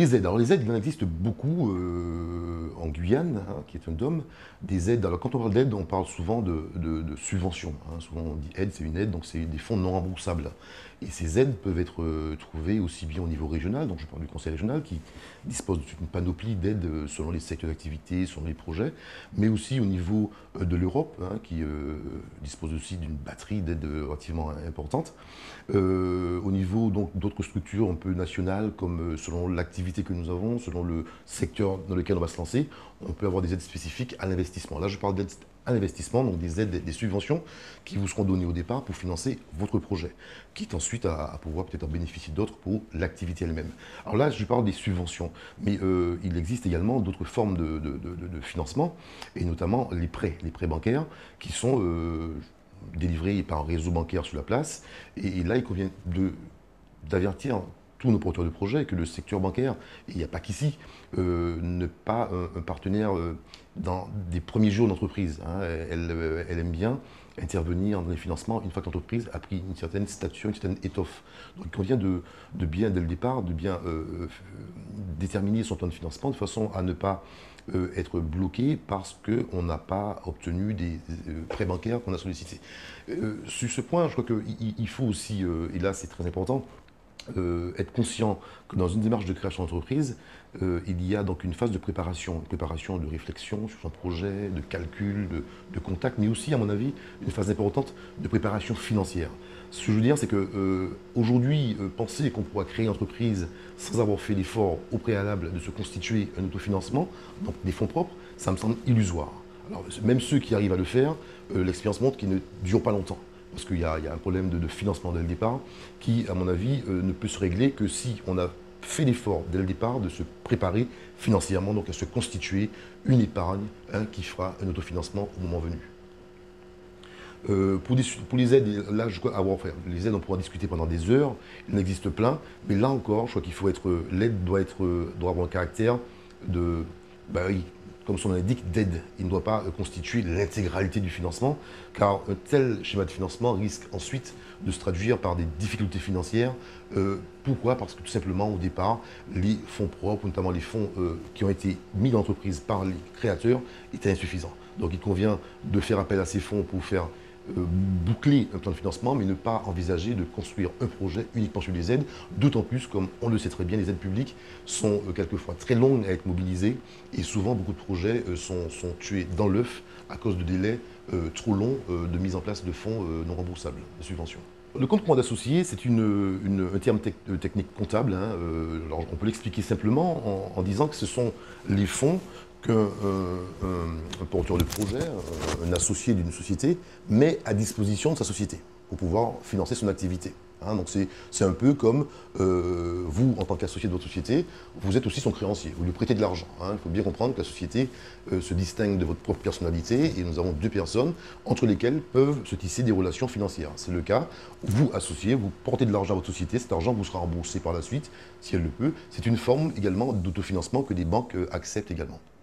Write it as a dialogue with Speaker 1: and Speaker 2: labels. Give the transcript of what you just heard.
Speaker 1: Les aides. Alors les aides, il en existe beaucoup en Guyane, hein, qui est un dôme. Des aides. Alors quand on parle d'aide, on parle souvent de subventions, hein. Souvent on dit aide, c'est une aide, donc c'est des fonds non remboursables. Et ces aides peuvent être trouvées aussi bien au niveau régional, donc je parle du conseil régional qui dispose d'une panoplie d'aides selon les secteurs d'activité, selon les projets, mais aussi au niveau de l'Europe, hein, qui dispose aussi d'une batterie d'aides relativement importante. Au niveau donc d'autres structures un peu nationales, comme selon l'activité que nous avons, selon le secteur dans lequel on va se lancer, on peut avoir des aides spécifiques à l'investissement. Là, je parle d'aides à l'investissement, donc des aides, des subventions qui vous seront données au départ pour financer votre projet, quitte ensuite à pouvoir peut-être en bénéficier d'autres pour l'activité elle-même. Alors là, je parle des subventions, mais il existe également d'autres formes de financement, et notamment les prêts bancaires, qui sont délivrés par un réseau bancaire sur la place. Et là, il convient d'avertir tous nos porteurs de projets que le secteur bancaire, et il n'y a pas qu'ici, n'est pas un partenaire dans des premiers jours d'entreprise, hein. Elle aime bien intervenir dans les financements une fois que l'entreprise a pris une certaine stature, une certaine étoffe. Donc il convient de bien, dès le départ, de bien déterminer son plan de financement de façon à ne pas être bloqué parce qu'on n'a pas obtenu des prêts bancaires qu'on a sollicités. Sur ce point, je crois qu'il faut aussi, et là c'est très important, être conscient que dans une démarche de création d'entreprise, il y a donc une phase de préparation, de réflexion sur son projet, de calcul, de contact, mais aussi, à mon avis, une phase importante de préparation financière. Ce que je veux dire, c'est que aujourd'hui, penser qu'on pourra créer une entreprise sans avoir fait l'effort au préalable de se constituer un autofinancement, donc des fonds propres, ça me semble illusoire. Alors, même ceux qui arrivent à le faire, l'expérience montre qu'ils ne durent pas longtemps. Parce qu'il y a un problème de financement dès le départ qui, à mon avis, ne peut se régler que si on a fait l'effort dès le départ de se préparer financièrement, donc à se constituer une épargne, hein, qui fera un autofinancement au moment venu. Pour les aides, là, je crois avoir, enfin, les aides, on pourra discuter pendant des heures, il en existe plein, mais là encore, je crois qu'il faut être, l'aide doit avoir un caractère de, bah oui, comme son nom l'indique, d'aide. Il ne doit pas constituer l'intégralité du financement, car un tel schéma de financement risque ensuite de se traduire par des difficultés financières. Pourquoi? Parce que tout simplement, au départ, les fonds propres, notamment les fonds qui ont été mis dans l'entreprise par les créateurs, étaient insuffisants. Donc il convient de faire appel à ces fonds pour faire boucler un plan de financement, mais ne pas envisager de construire un projet uniquement sur les aides, d'autant plus, comme on le sait très bien, les aides publiques sont quelquefois très longues à être mobilisées, et souvent beaucoup de projets sont tués dans l'œuf à cause de délais trop longs de mise en place de fonds non remboursables, de subventions. Le compte courant d'associé, c'est un terme technique comptable, hein. Alors on peut l'expliquer simplement en disant que ce sont les fonds qu'un porteur de projet, un associé d'une société, met à disposition de sa société pour pouvoir financer son activité. Hein, donc c'est un peu comme vous, en tant qu'associé de votre société, vous êtes aussi son créancier, vous lui prêtez de l'argent. Hein. Il faut bien comprendre que la société se distingue de votre propre personnalité et nous avons deux personnes entre lesquelles peuvent se tisser des relations financières. C'est le cas, vous, associé, vous portez de l'argent à votre société, cet argent vous sera remboursé par la suite, si elle le peut. C'est une forme également d'autofinancement que les banques acceptent également.